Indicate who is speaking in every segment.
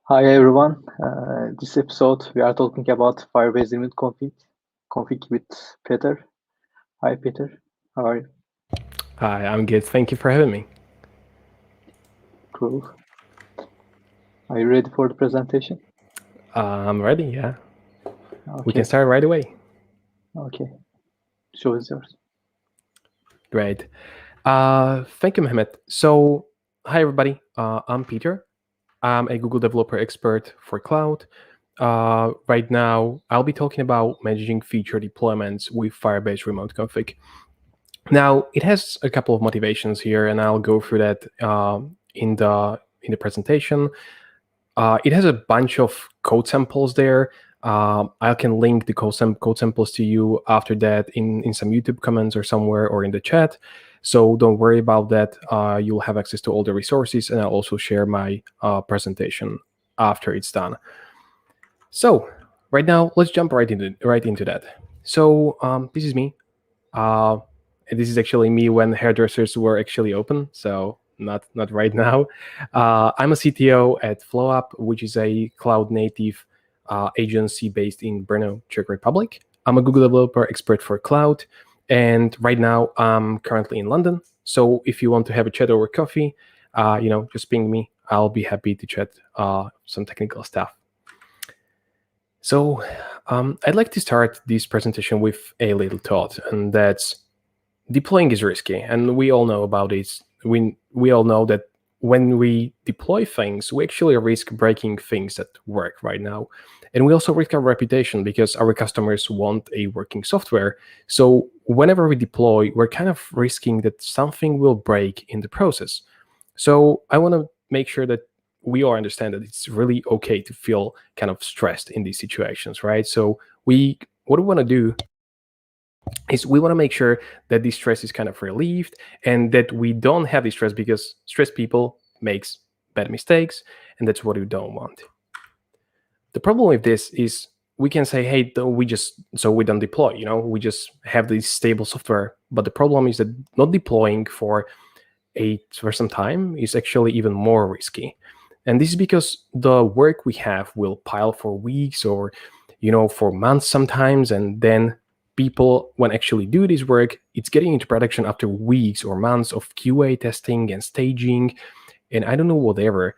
Speaker 1: Hi everyone. This episode we are talking about Firebase Remote Config with Peter. Hi Peter, how are you?
Speaker 2: Hi, I'm good. Thank you for having me.
Speaker 1: Cool. Are you ready for the presentation?
Speaker 2: I'm ready, yeah. We can
Speaker 1: Okay,
Speaker 2: start right away.
Speaker 1: okay. Show is yours.
Speaker 2: Great. Thank you, Mehmet. So, hi everybody. I'm Peter. I'm a Google developer expert for cloud. Right now, I'll be talking about managing feature deployments with Firebase Remote Config. Now, it has a couple of motivations here, and I'll go through that in the presentation. It has a bunch of code samples there. I can link the code samples to you after that in some YouTube comments or somewhere or in the chat. So don't worry about that. You'll have access to all the resources, and I'll also share my presentation after it's done. So right now, let's jump right into that. So this is me. Uh, this is actually me when hairdressers were actually open, so not right now. I'm a CTO at FlowUp, which is a cloud native agency based in Brno, Czech Republic. I'm a Google developer expert for cloud, and right now I'm currently in London. So if you want to have a chat over coffee, just ping me. I'll be happy to chat some technical stuff. So I'd like to start this presentation with a little thought, and that's deploying is risky, and we all know about it. We all know that when we deploy things, we actually risk breaking things that work right now. And we also risk our reputation because our customers want a working software. So whenever we deploy, we're kind of risking that something will break in the process. So I want to make sure that we all understand that it's really okay to feel kind of stressed in these situations, right? So what we want to do is we want to make sure that this stress is kind of relieved and that we don't have this stress, because stressed people makes bad mistakes, and that's what we don't want. The problem with this is we can say, hey, we don't deploy, we just have this stable software. But the problem is that not deploying for some time is actually even more risky. And this is because the work we have will pile for weeks or for months sometimes, and then people, when actually do this work, it's getting into production after weeks or months of QA testing and staging and I don't know, whatever,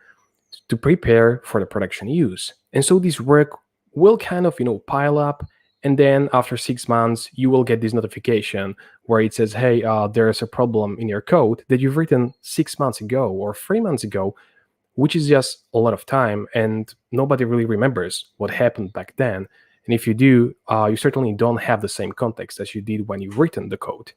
Speaker 2: to prepare for the production use. And so this work will kind of pile up, and then after 6 months you will get this notification where it says, hey, there's a problem in your code that you've written 6 months ago or 3 months ago, which is just a lot of time, and nobody really remembers what happened back then. And if you do, you certainly don't have the same context as you did when you've written the code.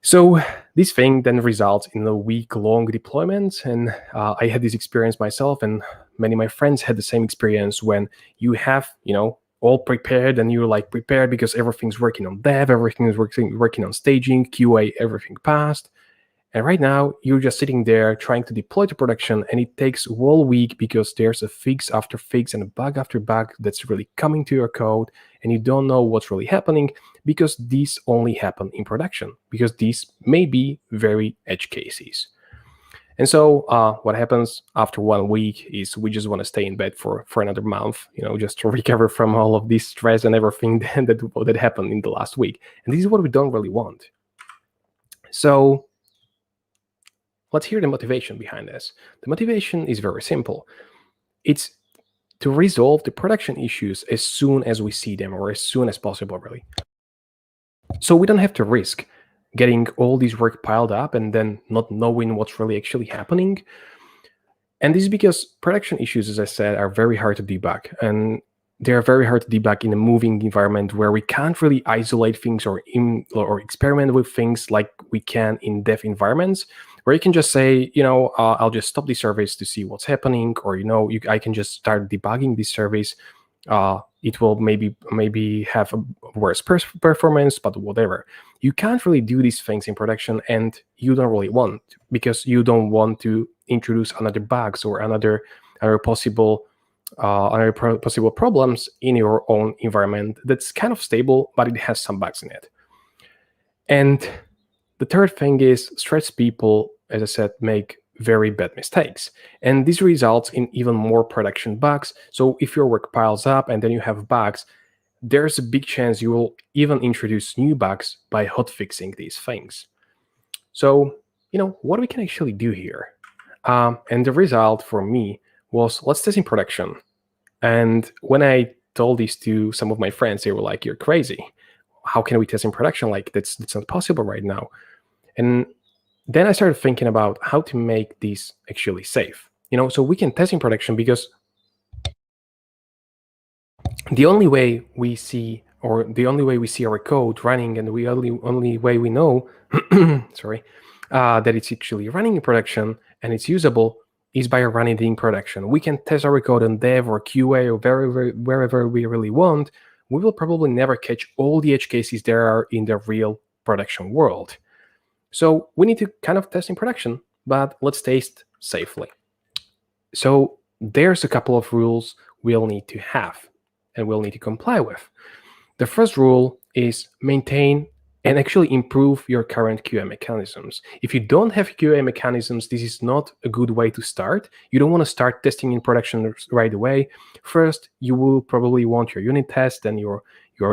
Speaker 2: So this thing then results in a week-long deployment, and I had this experience myself, and many of my friends had the same experience when you have, all prepared, and you're like prepared because everything's working on dev, everything is working on staging, QA, everything passed. And right now, you're just sitting there trying to deploy to production, and it takes a whole week because there's a fix after fix and a bug after bug that's really coming to your code, and you don't know what's really happening because these only happen in production, because these may be very edge cases. And so what happens after 1 week is we just want to stay in bed for another month, just to recover from all of this stress and everything that happened in the last week. And this is what we don't really want. So let's hear the motivation behind this. The motivation is very simple. It's to resolve the production issues as soon as we see them, or as soon as possible, really. So we don't have to risk getting all this work piled up and then not knowing what's really actually happening. And this is because production issues, as I said, are very hard to debug. And they're very hard to debug in a moving environment where we can't really isolate things or experiment with things like we can in dev environments, where you can just say, I'll just stop the service to see what's happening, or I can just start debugging this service. It will maybe have a worse performance, but whatever. You can't really do these things in production, and you don't really want, because you don't want to introduce another bugs or another possible problems in your own environment that's kind of stable, but it has some bugs in it. And the third thing is, stressed people, as I said, make very bad mistakes. And this results in even more production bugs. So if your work piles up and then you have bugs, there's a big chance you will even introduce new bugs by hotfixing these things. So, what we can actually do here. And the result for me was, let's test in production. And when I told this to some of my friends, they were like, "You're crazy. How can we test in production? Like, that's not possible right now." And then I started thinking about how to make this actually safe. So we can test in production because the only way we see our code running, and the only way we know, sorry, that it's actually running in production and it's usable is by running it in production. We can test our code on dev or QA or wherever we really want. We will probably never catch all the edge cases there are in the real production world. So we need to kind of test in production, but let's test safely. So there's a couple of rules we'll need to have and we'll need to comply with. The first rule is maintain and actually improve your current QA mechanisms. If you don't have QA mechanisms, this is not a good way to start. You don't want to start testing in production right away. First, you will probably want your unit test and your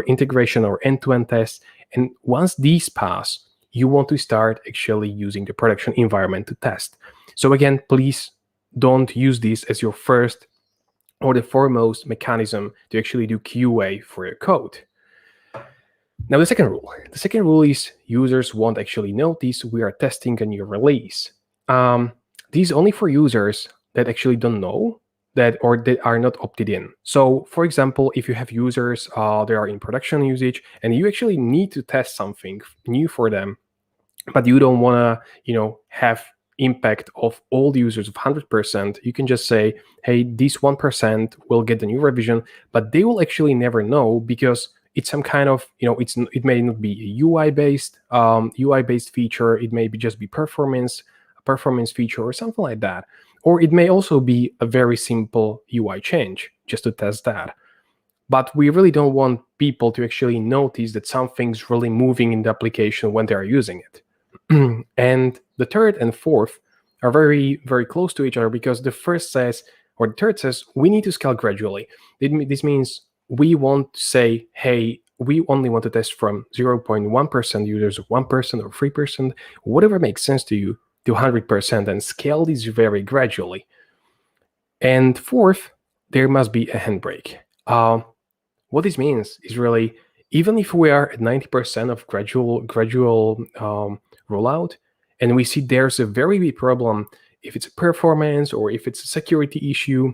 Speaker 2: integration or end-to-end test. And once these pass, you want to start actually using the production environment to test. So again, please don't use this as your first or the foremost mechanism to actually do QA for your code. Now, the second rule is users won't actually notice we are testing a new release. This is only for users that actually don't know that or that are not opted in. So, for example, if you have users that are in production usage and you actually need to test something new for them, but you don't want to, have impact of all the users of 100%, you can just say, hey, this 1% will get the new revision, but they will actually never know because it's some kind of, it may not be a UI-based feature. It may just be performance feature or something like that. Or it may also be a very simple UI change just to test that. But we really don't want people to actually notice that something's really moving in the application when they are using it. And the third and fourth are very, very close to each other because the third says we need to scale gradually. This means we want to say, hey, we only want to test from 0.1% users or 1% or 3%, whatever makes sense to you, to 100% and scale this very gradually. And fourth, there must be a handbrake. What this means is really, even if we are at 90% of gradual rollout, and we see there's a very big problem, if it's a performance or if it's a security issue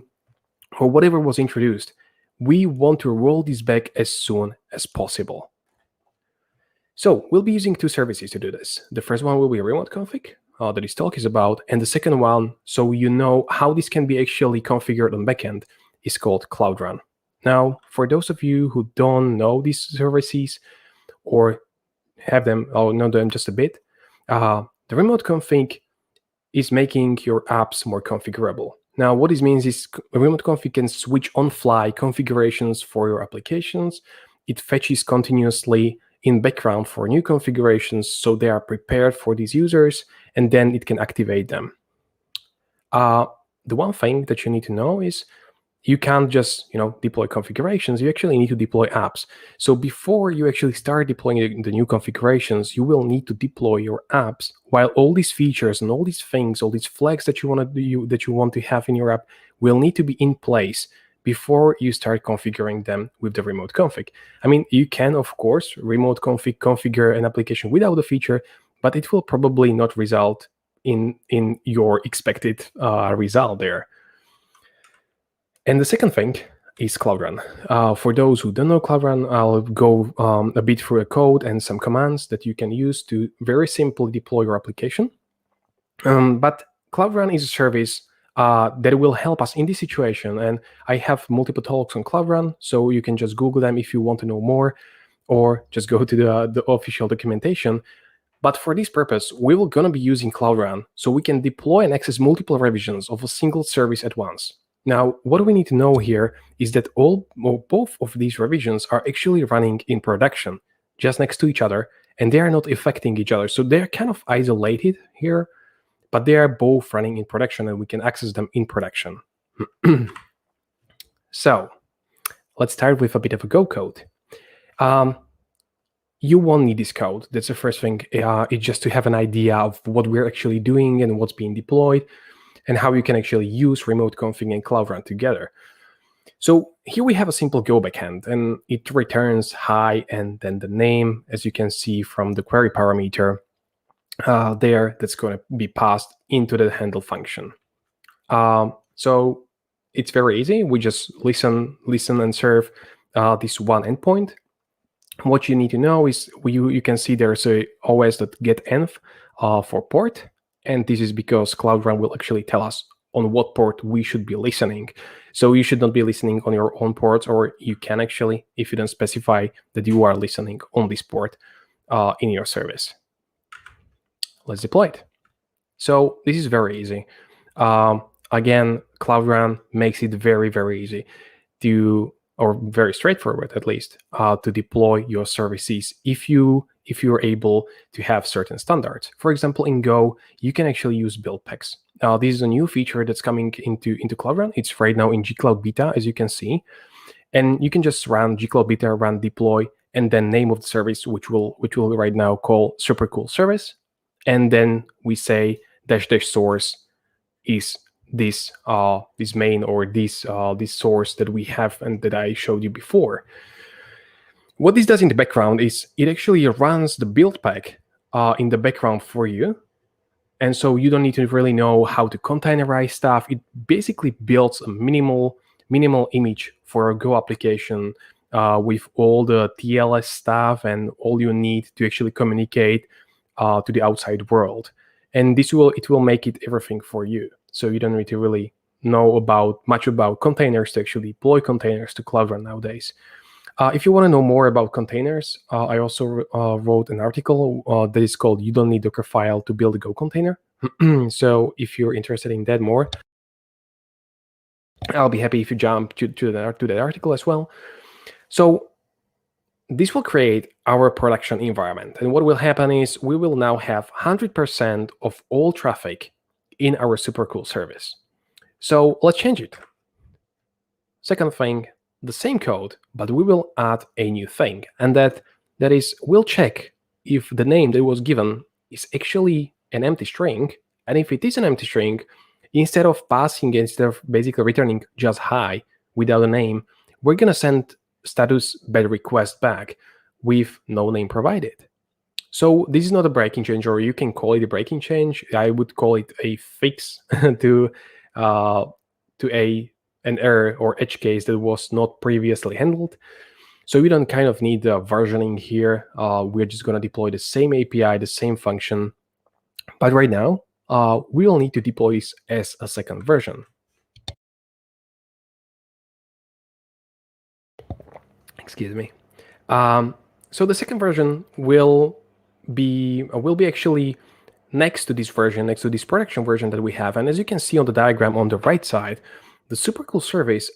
Speaker 2: or whatever was introduced, we want to roll this back as soon as possible. So we'll be using two services to do this. The first one will be Remote Config, that this talk is about, and the second one, so you know how this can be actually configured on backend, is called Cloudrun. Now, for those of you who don't know these services or have them or know them just a bit, the Remote Config is making your apps more configurable. Now, what this means is Remote Config can switch on-fly configurations for your applications. It fetches continuously in background for new configurations so they are prepared for these users, and then it can activate them. The one thing that you need to know is you can't just deploy configurations. You actually need to deploy apps. So before you actually start deploying the new configurations, you will need to deploy your apps while all these features and all these things, all these flags that you want to have in your app will need to be in place before you start configuring them with the remote config. I mean, you can, of course, remote configure an application without a feature, but it will probably not result in your expected result there. And the second thing is Cloudrun. For those who don't know Cloudrun, I'll go a bit through a code and some commands that you can use to very simply deploy your application. But Cloudrun is a service that will help us in this situation. And I have multiple talks on Cloudrun, so you can just Google them if you want to know more, or just go to the official documentation. But for this purpose, we will going to be using Cloudrun so we can deploy and access multiple revisions of a single service at once. Now, what we need to know here is that both of these revisions are actually running in production just next to each other, and they are not affecting each other. So they're kind of isolated here, but they are both running in production and we can access them in production. So let's start with a bit of a Go code. You won't need this code. That's the first thing. It's just to have an idea of what we're actually doing and what's being deployed and how you can actually use Remote Config and Cloudrun together. So here we have a simple Go backend, and it returns hi and then the name, as you can see from the query parameter there, that's going to be passed into the handle function. So it's very easy. We just listen and serve this one endpoint. What you need to know is you can see there's a os.getEnv for port, and this is because Cloudrun will actually tell us on what port we should be listening. So you should not be listening on your own ports, or you can actually, if you don't specify that you are listening on this port in your service. Let's deploy it. So this is very easy. Again, Cloudrun makes it very, very easy to, or very straightforward at least, to deploy your services if you're able to have certain standards. For example, in Go, you can actually use build packs. This is a new feature that's coming into Cloudrun. It's right now in gcloud beta, as you can see, and you can just run gcloud beta, run deploy, and then name of the service, which will right now call super cool service, and then we say -- source is this main or this source that we have and that I showed you before. What this does in the background is it actually runs the build pack in the background for you, and so you don't need to really know how to containerize stuff. It basically builds a minimal image for a Go application with all the TLS stuff and all you need to actually communicate to the outside world. And it will make it everything for you. So you don't need to really know much about containers to actually deploy containers to Cloudrun nowadays. If you want to know more about containers, I also wrote an article that is called "You Don't Need Dockerfile to Build a Go Container." So if you're interested in that more, I'll be happy if you jump to that article as well. So this will create our production environment. And what will happen is we will now have 100% of all traffic in our super cool service. So let's change it. Second thing, the same code, but we will add a new thing. And that is, we'll check if the name that was given is actually an empty string. And if it is an empty string, instead of basically returning just hi without a name, we're going to send status bad request back with no name provided. So this is not a breaking change, or you can call it a breaking change. I would call it a fix to an error or edge case that was not previously handled. So we don't kind of need versioning here. We're just going to deploy the same API, the same function. But right now, we will need to deploy this as a second version. Excuse me. So the second version will be actually next to this version, next to this production version that we have. And as you can see on the diagram on the right side, the super cool service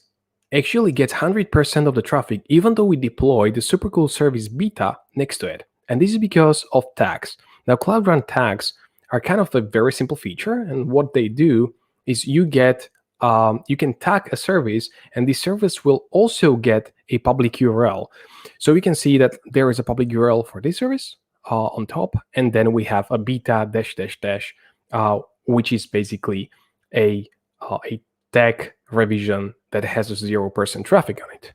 Speaker 2: actually gets 100% of the traffic, even though we deploy the super cool service beta next to it. And this is because of tags. Now, Cloudrun tags are kind of a very simple feature, and what they do is you can tag a service, and this service will also get a public URL. So we can see that there is a public URL for this service on top, and then we have a beta -- which is basically a tag revision that has a 0% traffic on it.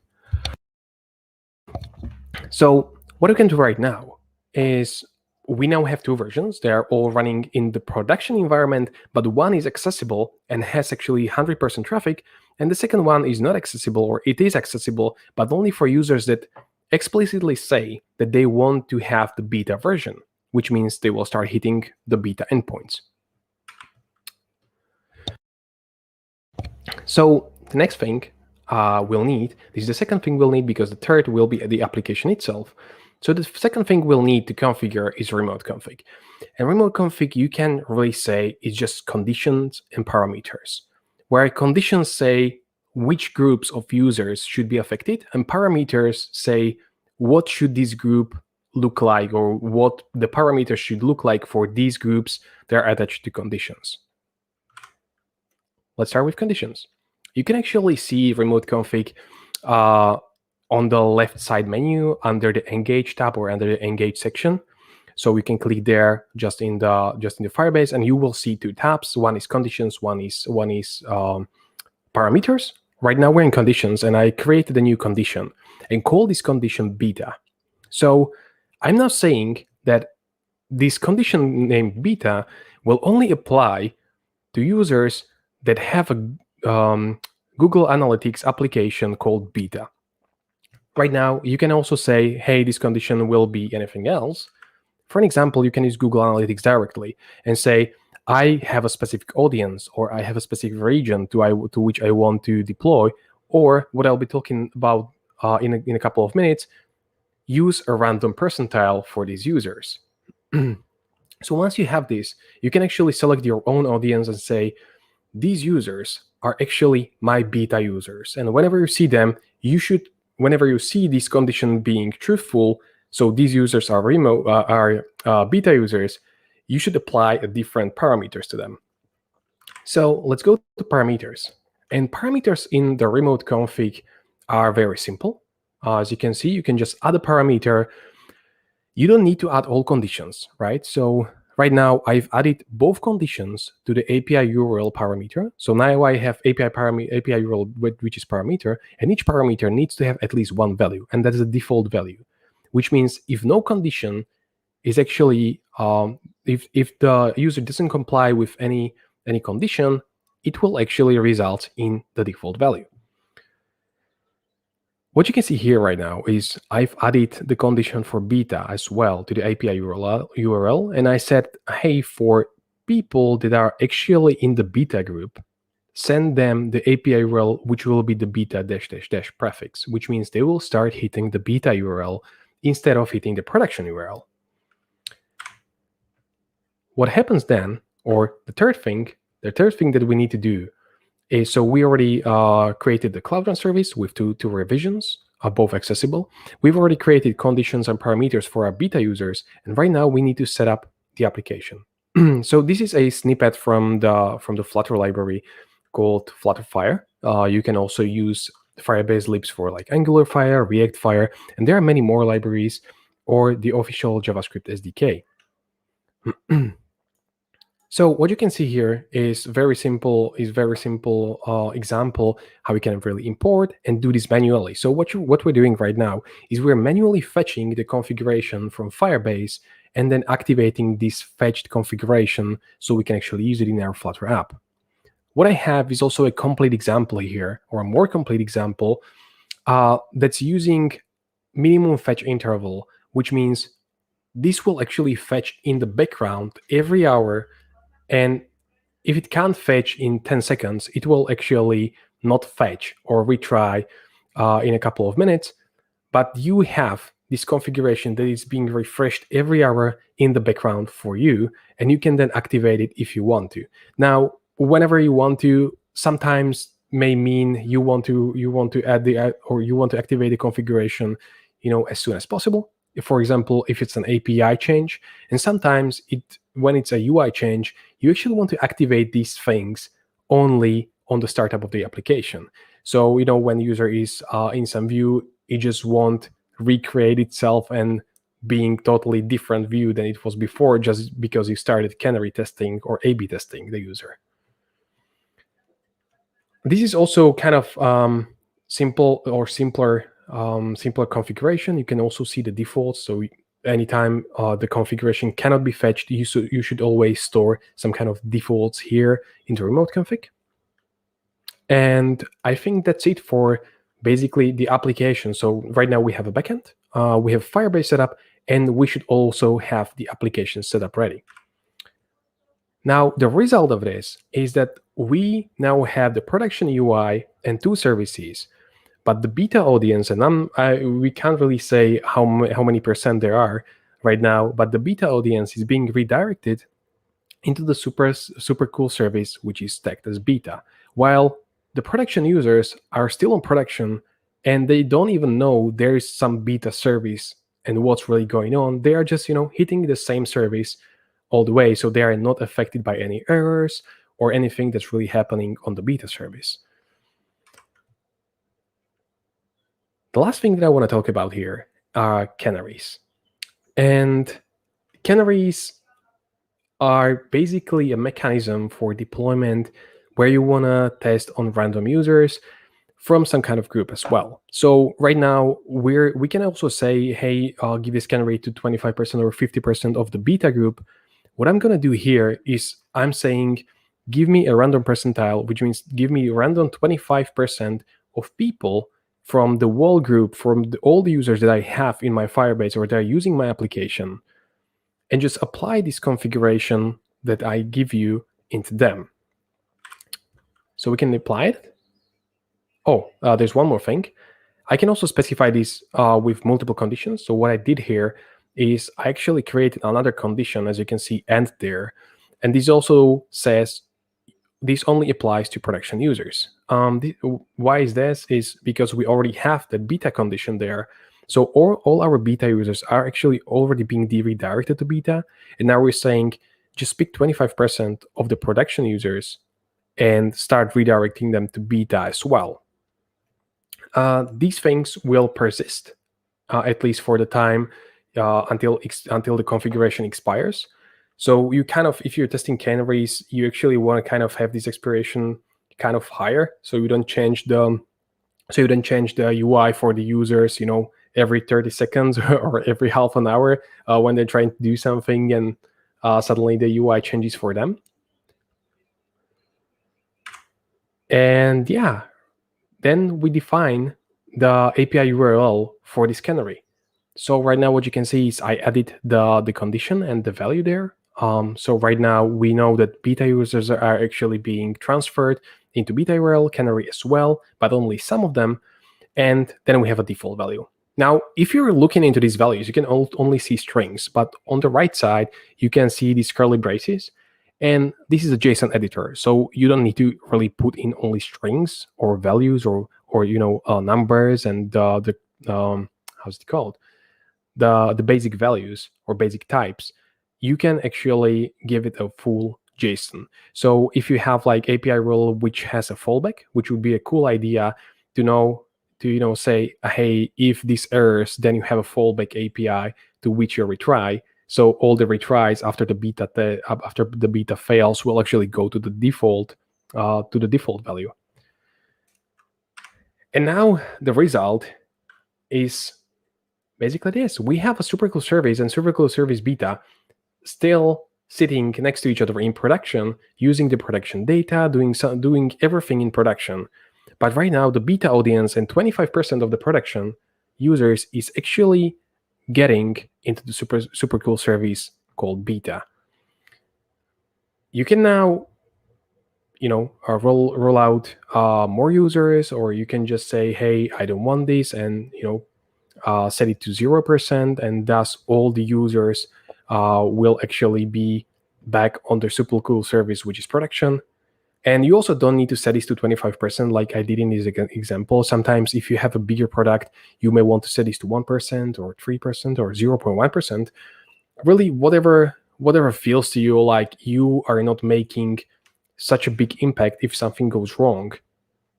Speaker 2: So what we can do right now is we now have two versions. They are all running in the production environment, but one is accessible and has actually 100% traffic, and the second one is not accessible, or it is accessible, but only for users that explicitly say that they want to have the beta version, which means they will start hitting the beta endpoints. So the next thing we'll need, this is the second thing we'll need, because the third will be the application itself. So the second thing we'll need to configure is remote config. And remote config, you can really say, is just conditions and parameters, where conditions say which groups of users should be affected, and parameters say what should this group look like, or what the parameters should look like for these groups that are attached to conditions. Let's start with conditions. You can actually see remote config on the left side menu under the engage tab or under the engage section. So we can click there just in the Firebase, and you will see two tabs. One is conditions, one is parameters. Right now we're in conditions, and I created a new condition and call this condition beta. So I'm now saying that this condition named beta will only apply to users that have a Google Analytics application called beta. Right now, you can also say, hey, this condition will be anything else. For an example, you can use Google Analytics directly and say, I have a specific audience, or I have a specific region to which I want to deploy, or what I'll be talking about in a couple of minutes, use a random percentile for these users. So once you have this, you can actually select your own audience and say, these users are actually my beta users. And whenever you see them, whenever you see this condition being truthful, so these users are beta users, you should apply a different parameters to them. So let's go to parameters. And parameters in the remote config are very simple. As you can see, you can just add a parameter. You don't need to add all conditions, right? So right now I've added both conditions to the API URL parameter. So now I have API URL, which is parameter, and each parameter needs to have at least one value, and that is a default value, which means if no condition is actually, if the user doesn't comply with any condition, it will actually result in the default value. What you can see here right now is I've added the condition for beta as well to the API URL, and I said, hey, for people that are actually in the beta group, send them the API URL, which will be the beta -- prefix, which means they will start hitting the beta URL instead of hitting the production URL. What happens then, or the third thing that we need to do is, so we already created the Cloudrun service with two revisions, both accessible. We've already created conditions and parameters for our beta users, and right now we need to set up the application. So this is a snippet from the Flutter library called Flutterfire. You can also use Firebase libs for like Angular Fire, React Fire, and there are many more libraries, or the official JavaScript SDK. So what you can see here is very simple example how we can really import and do this manually. So what we're doing right now is we're manually fetching the configuration from Firebase and then activating this fetched configuration so we can actually use it in our Flutter app. What I have is also a complete example here, or a more complete example that's using minimum fetch interval, which means this will actually fetch in the background every hour. And if it can't fetch in 10 seconds, it will actually not fetch or retry in a couple of minutes. But you have this configuration that is being refreshed every hour in the background for you, and you can then activate it if you want to. Now, whenever you want to, sometimes may mean you want to add or you want to activate the configuration, as soon as possible. For example, if it's an API change, and sometimes when it's a UI change, you actually want to activate these things only on the startup of the application. So, when the user is in some view, it just won't recreate itself and being totally different view than it was before, just because you started canary testing or A/B testing the user. This is also kind of simple or simpler configuration. You can also see the defaults. So anytime the configuration cannot be fetched, you should always store some kind of defaults here in the remote config. And I think that's it for basically the application. So right now we have a backend, we have Firebase set up, and we should also have the application set up ready. Now, the result of this is that we now have the production UI and two services, but the beta audience, and we can't really say how many percent there are right now, but the beta audience is being redirected into the super cool service, which is tagged as beta, while the production users are still in production and they don't even know there is some beta service and what's really going on, they are just hitting the same service all the way, so they are not affected by any errors or anything that's really happening on the beta service. The last thing that I want to talk about here are Canaries. And Canaries are basically a mechanism for deployment where you want to test on random users from some kind of group as well. So right now we can also say, hey, I'll give this canary to 25% or 50% of the beta group. What I'm going to do here is I'm saying, give me a random percentile, which means give me a random 25% of people from the whole group, from all the users that I have in my Firebase or that are using my application, and just apply this configuration that I give you into them. So we can apply it. Oh, there's one more thing. I can also specify this with multiple conditions. So what I did here is I actually created another condition, as you can see, and there. And this also says this only applies to production users. Why is this? Is because we already have the beta condition there. So all our beta users are actually already being redirected to beta. And now we're saying just pick 25% of the production users and start redirecting them to beta as well. These things will persist, at least for the time until the configuration expires. So you kind of, if you're testing Canaries, you actually want to kind of have this expiration kind of higher, so you don't change the UI for the users, every 30 seconds or every half an hour when they're trying to do something and suddenly the UI changes for them. And yeah, then we define the API URL for this canary. So right now what you can see is I added the condition and the value there. So right now we know that beta users are actually being transferred into beta URL canary as well, but only some of them. And then we have a default value. Now, if you're looking into these values, you can only see strings, but on the right side, you can see these curly braces. And this is a JSON editor, so you don't need to really put in only strings or values or numbers and the how's it called, the basic values or basic types. You can actually give it a full JSON. So if you have like API rule which has a fallback, which would be a cool idea to say, hey, if this errors, then you have a fallback API to which you retry. So all the retries after the beta fails will actually go to the default value. And now the result is basically this. We have a super cool service and super cool service beta still sitting next to each other in production, using the production data, doing everything in production. But right now, the beta audience and 25% of the production users is actually getting into the super cool service called beta. You can now, roll out more users, or you can just say, hey, I don't want this, and set it to 0%, and thus all the users will actually be back on the super cool service, which is production. And you also don't need to set this to 25% like I did in this example. Sometimes if you have a bigger product, you may want to set this to 1% or 3% or 0.1%. Really, whatever feels to you like you are not making such a big impact if something goes wrong.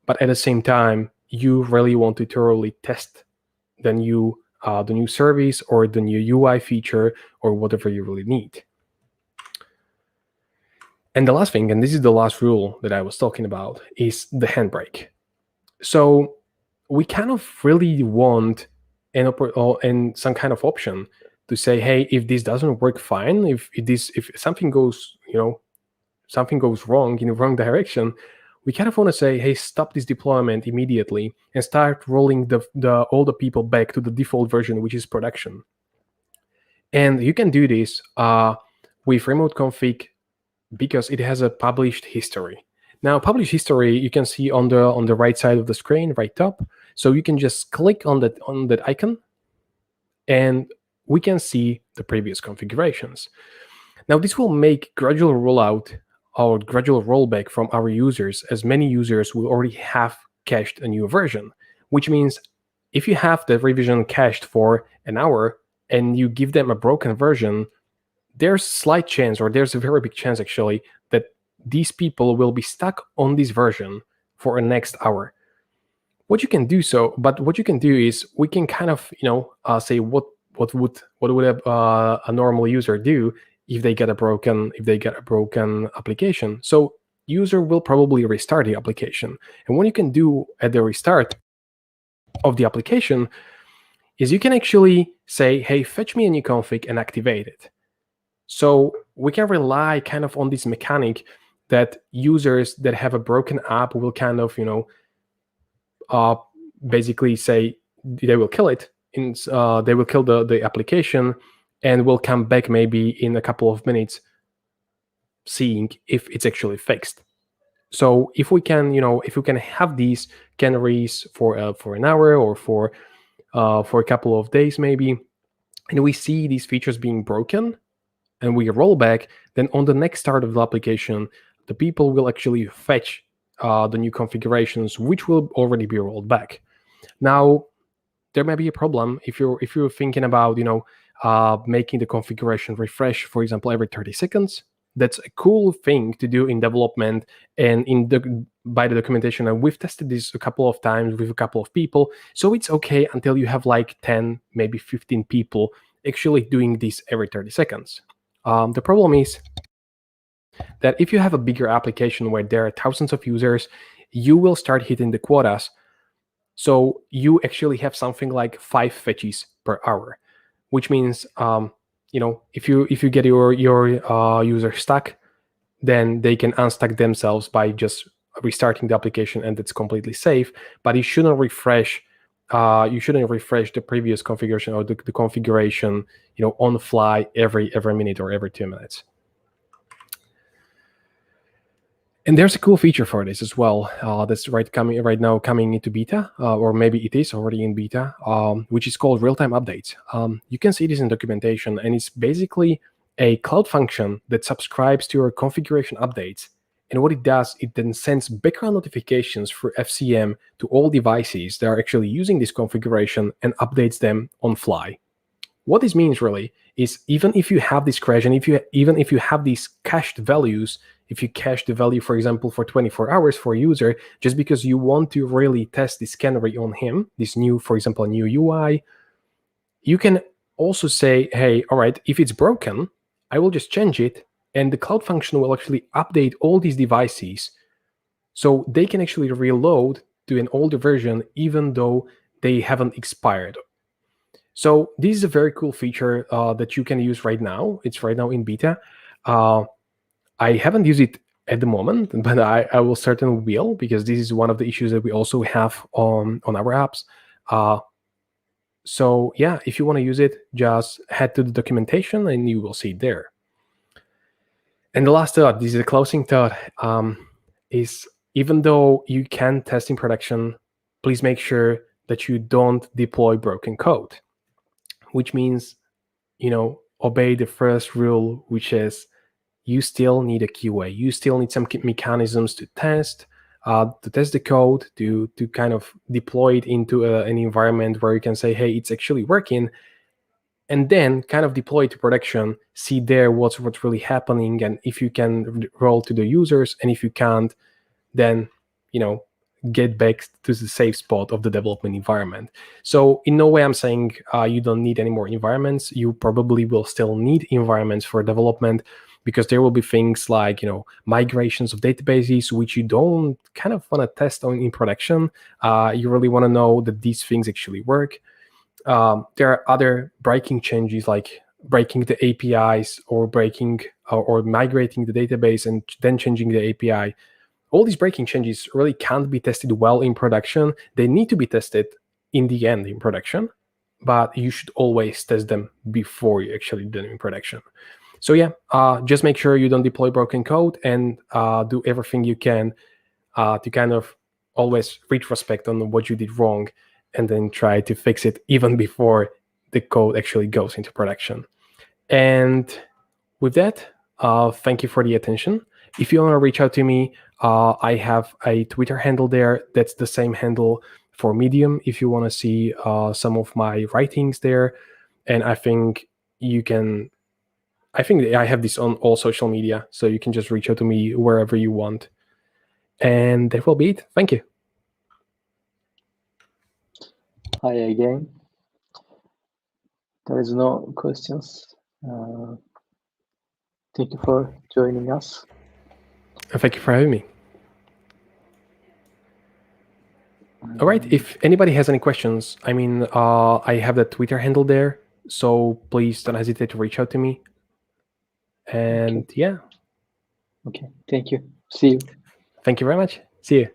Speaker 2: But at the same time, you really want to thoroughly test the new service or the new UI feature or whatever you really need. And the last thing, and this is the last rule that I was talking about, is the handbrake. So we kind of really want some kind of option to say, hey, if this doesn't work fine, if something goes wrong in the wrong direction, we kind of want to say, hey, stop this deployment immediately and start rolling all the people back to the default version, which is production. And you can do this with remote config because it has a published history. Now, published history you can see on the right side of the screen, right top. So you can just click on that icon, and we can see the previous configurations. Now, this will make gradual rollout or gradual rollback from our users, as many users will already have cached a new version, which means if you have the revision cached for an hour, and you give them a broken version, there's slight chance, or there's a very big chance actually, that these people will be stuck on this version for a next hour. What you can do is we can kind of say what would a normal user do if they get a broken application. So user will probably restart the application, and what you can do at the restart of the application is you can actually say, hey, fetch me a new config and activate it. So we can rely kind of on this mechanic that users that have a broken app will kind of basically say they will kill it, they will kill the application, and will come back maybe in a couple of minutes seeing if it's actually fixed. So if we can have these canaries for an hour or for a couple of days maybe, and we see these features being broken and we roll back, then on the next start of the application, the people will actually fetch the new configurations, which will already be rolled back. Now, there may be a problem if you're thinking about making the configuration refresh, for example, every 30 seconds. That's a cool thing to do in development and by the documentation. And we've tested this a couple of times with a couple of people. So it's okay until you have like 10, maybe 15 people actually doing this every 30 seconds. The problem is that if you have a bigger application where there are thousands of users, you will start hitting the quotas. So you actually have something like 5 fetches per hour, which means if you get your user stuck, then they can unstuck themselves by just restarting the application, and it's completely safe. But you shouldn't refresh. You shouldn't refresh the previous configuration or the configuration on the fly every minute or every 2 minutes. And there's a cool feature for this as well that's right now coming into beta, or maybe it is already in beta, which is called Realtime Updates. You can see this in documentation, and it's basically a cloud function that subscribes to your configuration updates. And what it does, it then sends background notifications through FCM to all devices that are actually using this configuration and updates them on fly. What this means really is, even if you have this crash, and even if you have these cached values, if you cache the value, for example, for 24 hours for a user, just because you want to really test this canary on him, this new, for example, new UI, you can also say, hey, all right, if it's broken, I will just change it, and the cloud function will actually update all these devices so they can actually reload to an older version, even though they haven't expired. So this is a very cool feature that you can use right now. It's right now in beta. I haven't used it at the moment, but I will certainly will, because this is one of the issues that we also have on our apps. So yeah, if you want to use it, just head to the documentation and you will see it there. And the last thought, this is a closing thought, is even though you can test in production, please make sure that you don't deploy broken code, which means, obey the first rule, which is you still need a QA. You still need some mechanisms to test the code, to kind of deploy it into an environment where you can say, hey, it's actually working, and then kind of deploy it to production, see there what's really happening, and if you can roll to the users, and if you can't, then get back to the safe spot of the development environment. So in no way I'm saying you don't need any more environments. You probably will still need environments for development, because there will be things like migrations of databases, which you don't kind of want to test on in production. You really want to know that these things actually work. There are other breaking changes, like breaking the APIs, or breaking or migrating the database and then changing the API. All these breaking changes really can't be tested well in production. They need to be tested in the end in production, but you should always test them before you actually do them in production. So yeah, just make sure you don't deploy broken code, and do everything you can to kind of always retrospect on what you did wrong, and then try to fix it even before the code actually goes into production. And with that, thank you for the attention. If you want to reach out to me, I have a Twitter handle there. That's the same handle for Medium if you want to see some of my writings there. And I think you can. I think I have this on all social media, so you can just reach out to me wherever you want. And that will be it. Thank you.
Speaker 1: Hi again. There is no questions. Thank you for joining us.
Speaker 2: And thank you for having me. All right. If anybody has any questions, I mean, I have that Twitter handle there, so please don't hesitate to reach out to me. And yeah.
Speaker 1: Okay. Thank you. See you.
Speaker 2: Thank you very much. See you.